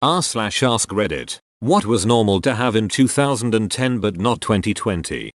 r/ask Reddit. What was normal to have in 2010 but not 2020?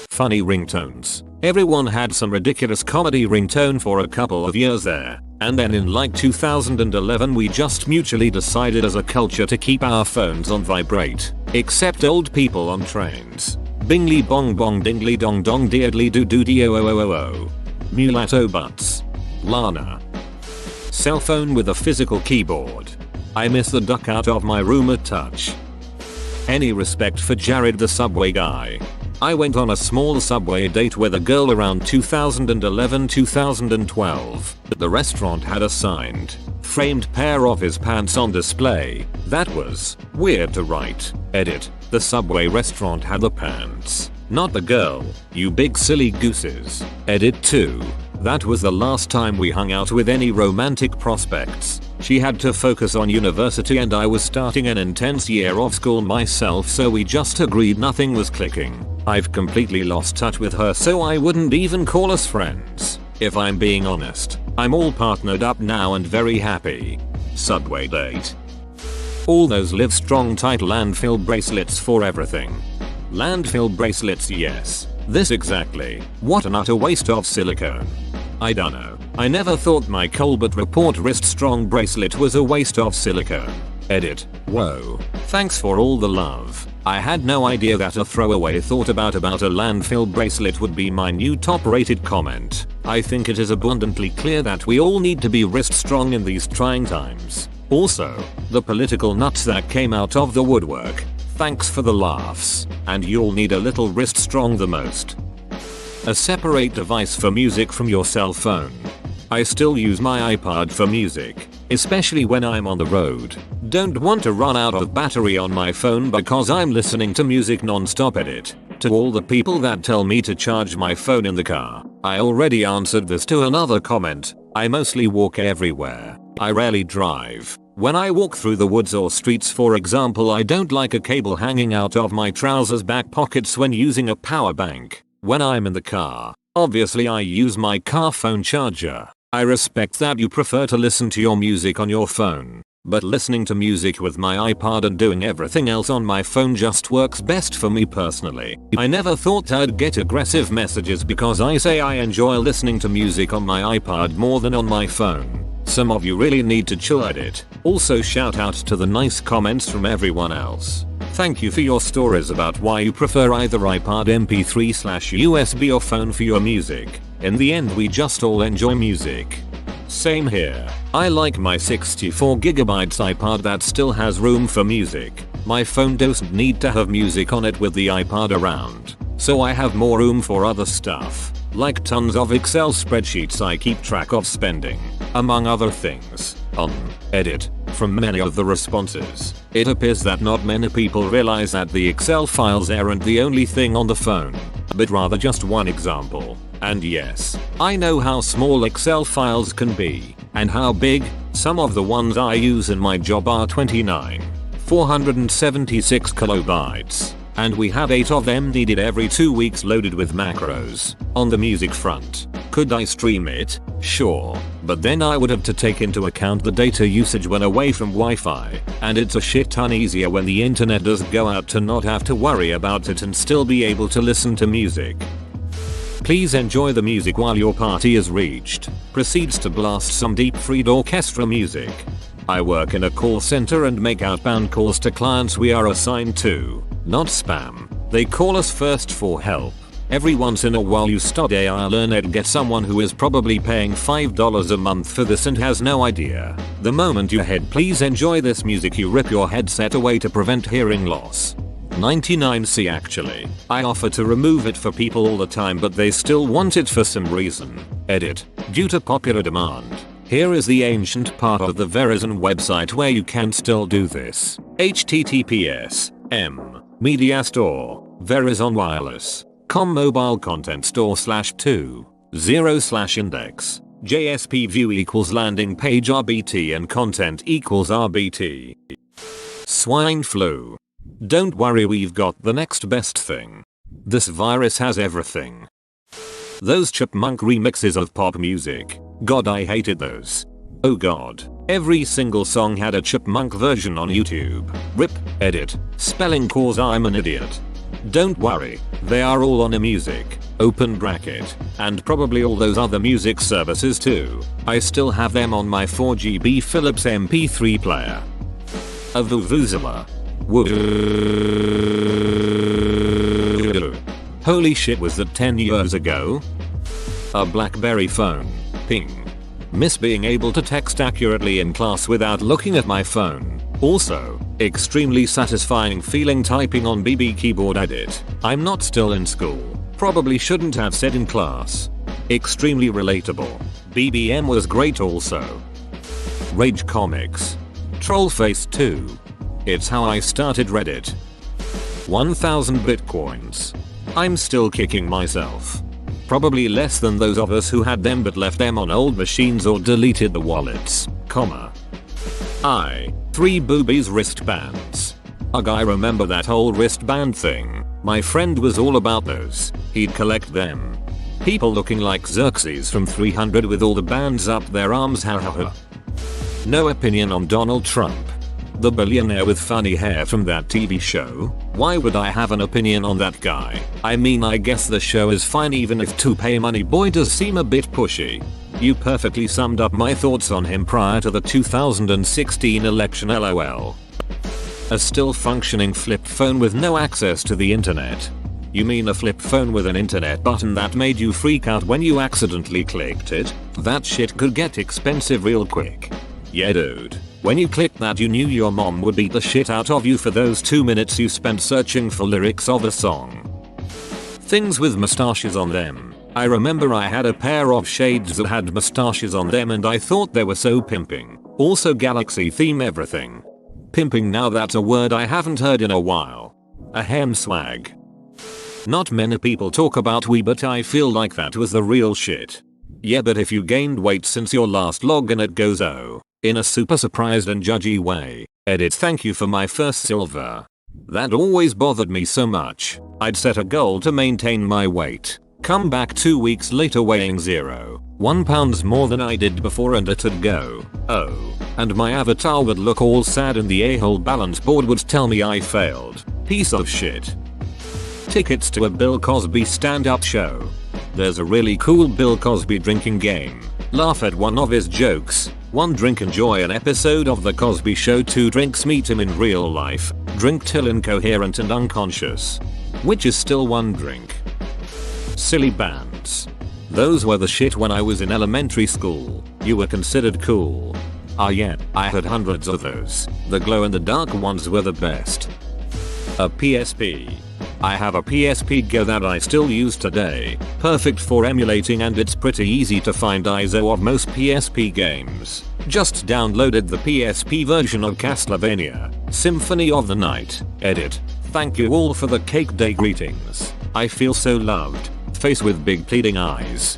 Funny ringtones. Everyone had some ridiculous comedy ringtone for a couple of years there, and then in like 2011 we just mutually decided as a culture to keep our phones on vibrate. Except old people on trains. Bingly bong bong dingly dong dong deadly doo doo dee o o o o o. Mulatto butts. Lana. Cell phone with a physical keyboard. I miss the duck out of my room a touch. Any respect for Jared the subway guy? I went on a small subway date with a girl around 2011-2012. The restaurant had a signed, framed pair of his pants on display. That was weird to write. Edit. The subway restaurant had the pants, not the girl, you big silly gooses. Edit 2. That was the last time we hung out with any romantic prospects. She had to focus on university and I was starting an intense year of school myself, so we just agreed nothing was clicking. I've completely lost touch with her, so I wouldn't even call us friends. If I'm being honest, I'm all partnered up now and very happy. Subway date. All those Livestrong tight landfill bracelets for everything. Landfill bracelets, yes. This exactly. What an utter waste of silicone. I dunno. I never thought my Colbert Report wrist strong bracelet was a waste of silicone. Edit. Whoa. Thanks for all the love. I had no idea that a throwaway thought about a landfill bracelet would be my new top rated comment. I think it is abundantly clear that we all need to be wrist strong in these trying times. Also, the political nuts that came out of the woodwork. Thanks for the laughs. And you'll need a little wrist strong the most. A separate device for music from your cell phone. I still use my iPod for music, especially when I'm on the road. Don't want to run out of battery on my phone because I'm listening to music non-stop. Edit. To all the people that tell me to charge my phone in the car, I already answered this to another comment. I mostly walk everywhere. I rarely drive. When I walk through the woods or streets, for example, I don't like a cable hanging out of my trousers back pockets when using a power bank. When I'm in the car, obviously I use my car phone charger. I respect that you prefer to listen to your music on your phone, but listening to music with my iPod and doing everything else on my phone just works best for me personally. I never thought I'd get aggressive messages because I say I enjoy listening to music on my iPod more than on my phone. Some of you really need to chill. Edit. Also, shout out to the nice comments from everyone else. Thank you for your stories about why you prefer either iPod MP3/USB or phone for your music. In the end, we just all enjoy music. Same here. I like my 64GB iPod that still has room for music. My phone doesn't need to have music on it with the iPod around, so I have more room for other stuff, like tons of Excel spreadsheets I keep track of spending, among other things, on. Edit. From many of the responses, it appears that not many people realize that the Excel files aren't the only thing on the phone, but rather just one example. And yes, I know how small Excel files can be, and how big. Some of the ones I use in my job are 476 kilobytes. And we have 8 of them needed every 2 weeks loaded with macros. On the music front, could I stream it? Sure, but then I would have to take into account the data usage when away from Wi-Fi, and it's a shit ton easier when the internet does go out to not have to worry about it and still be able to listen to music. Please enjoy the music while your party is reached. Proceeds to blast some deep-fried orchestra music. I work in a call center and make outbound calls to clients we are assigned to. Not spam. They call us first for help. Every once in a while you study or learn and get someone who is probably paying $5 a month for this and has no idea. The moment you head, please enjoy this music, you rip your headset away to prevent hearing loss. 99C actually. I offer to remove it for people all the time, but they still want it for some reason. Edit. Due to popular demand. Here is the ancient part of the Verizon website where you can still do this. https://m/media store Verizon Wireless com mobile content store /2 0/index JSP view equals landing page RBT and content equals RBT. Swine flu. Don't worry, we've got the next best thing. This virus has everything. Those chipmunk remixes of pop music. God, I hated those. Oh god. Every single song had a chipmunk version on YouTube. RIP. Edit. Spelling cause I'm an idiot. Don't worry. They are all on Music. Open bracket. And probably all those other music services too. I still have them on my 4GB Philips MP3 player. A Vuvuzela. Holy shit, was that 10 years ago? A BlackBerry phone. Ping. Miss being able to text accurately in class without looking at my phone. Also, extremely satisfying feeling typing on BB keyboard. Edit. I'm not still in school. Probably shouldn't have said in class. Extremely relatable. BBM was great also. Rage Comics. Trollface 2. It's how I started Reddit. 1000 bitcoins. I'm still kicking myself. Probably less than those of us who had them but left them on old machines or deleted the wallets, comma. 3 boobies wristbands. Ugh, I remember that whole wristband thing. My friend was all about those. He'd collect them. People looking like Xerxes from 300 with all the bands up their arms. Ha ha ha. No opinion on Donald Trump. The billionaire with funny hair from that TV show? Why would I have an opinion on that guy? I mean, I guess the show is fine even if Toupee Money Boy does seem a bit pushy. You perfectly summed up my thoughts on him prior to the 2016 election. LOL. A still functioning flip phone with no access to the internet. You mean a flip phone with an internet button that made you freak out when you accidentally clicked it? That shit could get expensive real quick. Yeah dude. When you clicked that, you knew your mom would beat the shit out of you for those 2 minutes you spent searching for lyrics of a song. Things with mustaches on them. I remember I had a pair of shades that had mustaches on them and I thought they were so pimping. Also galaxy theme everything. Pimping, now that's a word I haven't heard in a while. A hem swag. Not many people talk about we, but I feel like that was the real shit. Yeah, but if you gained weight since your last login it goes oh. In a super surprised and judgy way. Edit. Thank you for my first silver. That always bothered me so much. I'd set a goal to maintain my weight. Come back 2 weeks later weighing 0.1 pounds more than I did before and it'd go, oh. And my avatar would look all sad and the a-hole balance board would tell me I failed. Piece of shit. Tickets to a Bill Cosby stand-up show. There's a really cool Bill Cosby drinking game. Laugh at one of his jokes. 1 drink, enjoy an episode of The Cosby Show. 2 drinks, meet him in real life. Drink till incoherent and unconscious. Which is still 1 drink. Silly bands. Those were the shit when I was in elementary school. You were considered cool. Ah yeah, I had hundreds of those. The glow in the dark ones were the best. A PSP. I have a PSP Go that I still use today. Perfect for emulating and it's pretty easy to find ISO of most PSP games. Just downloaded the PSP version of Castlevania, Symphony of the Night. Edit. Thank you all for the cake day greetings. I feel so loved. Face with big pleading eyes.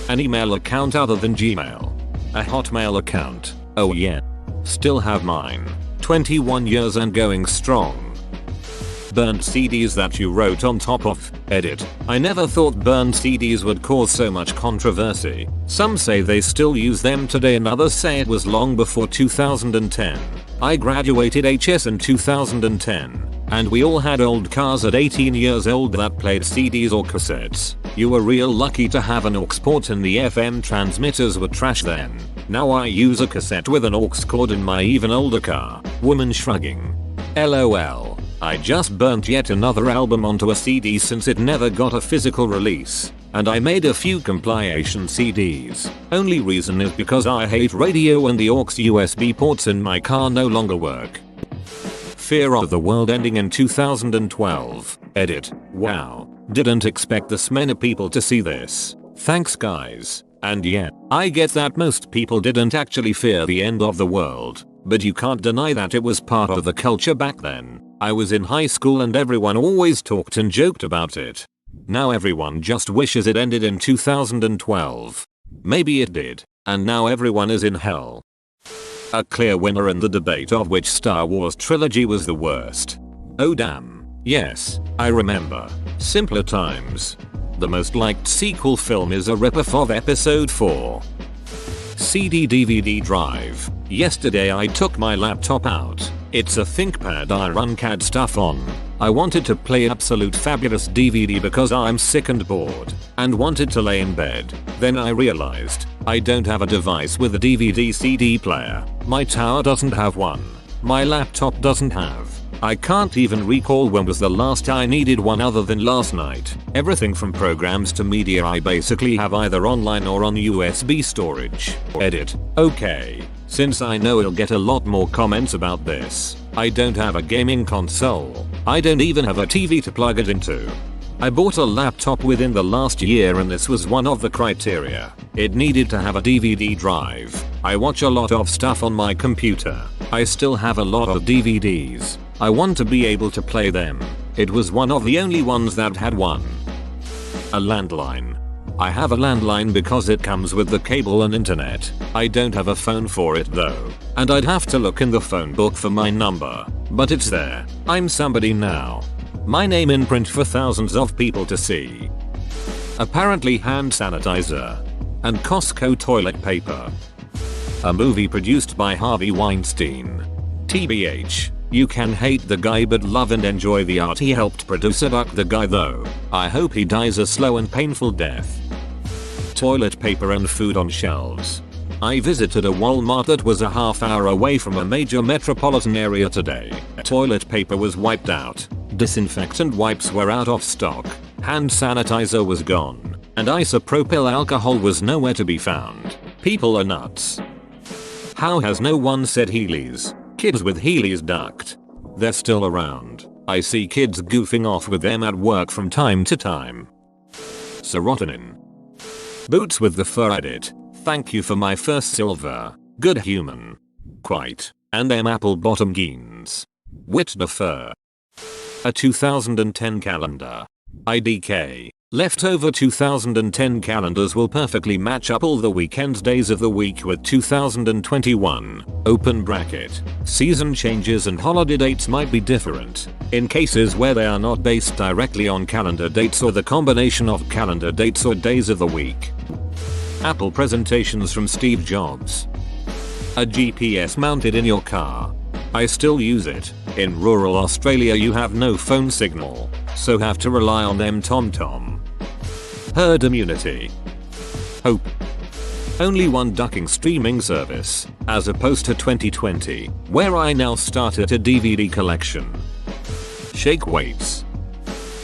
An email account other than Gmail. A Hotmail account. Oh yeah. Still have mine. 21 years and going strong. Burned CDs that you wrote on top of. Edit. I never thought burned CDs would cause so much controversy. Some say they still use them today and others say it was long before 2010. I graduated HS in 2010. And we all had old cars at 18 years old that played CDs or cassettes. You were real lucky to have an aux port and the FM transmitters were trash then. Now I use a cassette with an aux cord in my even older car. Woman shrugging. LOL. I just burnt yet another album onto a CD since it never got a physical release. And I made a few compilation CDs. Only reason is because I hate radio and the aux USB ports in my car no longer work. Fear of the world ending in 2012. Edit. Wow. Didn't expect this many people to see this. Thanks guys. And yeah, I get that most people didn't actually fear the end of the world. But you can't deny that it was part of the culture back then. I was in high school and everyone always talked and joked about it. Now everyone just wishes it ended in 2012. Maybe it did. And now everyone is in hell. A clear winner in the debate of which Star Wars trilogy was the worst. Oh damn. Yes, I remember. Simpler times. The most liked sequel film is a ripoff of episode 4. CD DVD drive. Yesterday I took my laptop out. It's a ThinkPad I run CAD stuff on. I wanted to play Absolute Fabulous DVD because I'm sick and bored, and wanted to lay in bed. Then I realized I don't have a device with a DVD CD player. My tower doesn't have one. My laptop doesn't have. I can't even recall when was the last I needed one other than last night. Everything from programs to media I basically have either online or on USB storage. Edit. Okay. Since I know I'll get a lot more comments about this, I don't have a gaming console. I don't even have a TV to plug it into. I bought a laptop within the last year and this was one of the criteria. It needed to have a DVD drive. I watch a lot of stuff on my computer. I still have a lot of DVDs. I want to be able to play them. It was one of the only ones that had one. A landline. I have a landline because it comes with the cable and internet. I don't have a phone for it though. And I'd have to look in the phone book for my number. But it's there. I'm somebody now. My name in print for thousands of people to see. Apparently hand sanitizer. And Costco toilet paper. A movie produced by Harvey Weinstein. TBH. You can hate the guy but love and enjoy the art he helped produce. Duck the guy though. I hope he dies a slow and painful death. Toilet paper and food on shelves. I visited a Walmart that was a half hour away from a major metropolitan area today. Toilet paper was wiped out. Disinfectant wipes were out of stock. Hand sanitizer was gone. And isopropyl alcohol was nowhere to be found. People are nuts. How has no one said Heelys? Kids with Heelys ducked. They're still around. I see kids goofing off with them at work from time to time. Serotonin. Boots with the fur edit. Thank you for my first silver. Good human. Quite. And them apple bottom jeans. Wit the fur. A 2010 calendar. IDK. Leftover 2010 calendars will perfectly match up all the weekend days of the week with 2021. Open bracket. Season changes and holiday dates might be different. In cases where they are not based directly on calendar dates or the combination of calendar dates or days of the week. Apple presentations from Steve Jobs. A GPS mounted in your car. I still use it. In rural Australia you have no phone signal, so have to rely on them TomTom. Herd immunity. Hope. Only one ducking streaming service, as opposed to 2020, where I now started a DVD collection. Shake weights.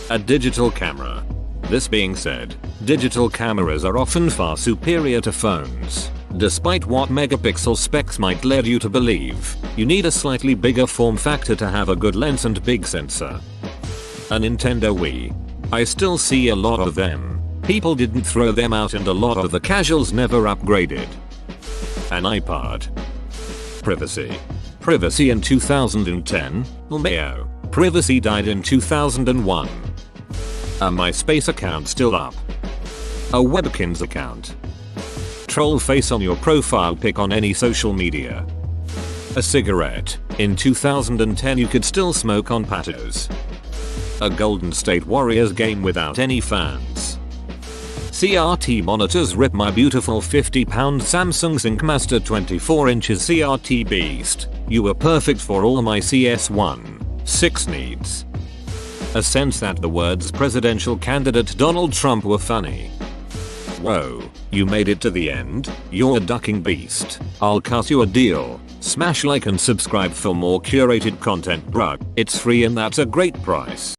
A digital camera. This being said, digital cameras are often far superior to phones. Despite what megapixel specs might lead you to believe, you need a slightly bigger form factor to have a good lens and big sensor. A Nintendo Wii. I still see a lot of them. People didn't throw them out and a lot of the casuals never upgraded. An iPod. Privacy. Privacy in 2010? LMAO. Privacy died in 2001. A MySpace account still up. A Webkins account. Troll face on your profile pic on any social media. A cigarette. In 2010 you could still smoke on patios. A Golden State Warriors game without any fans. CRT monitors rip my beautiful 50-pound Samsung Syncmaster 24 inches CRT beast. You were perfect for all my CS1-6 needs. A sense that the words presidential candidate Donald Trump were funny. Whoa, you made it to the end? You're a ducking beast. I'll cut you a deal. Smash like and subscribe for more curated content, bruh. It's free and that's a great price.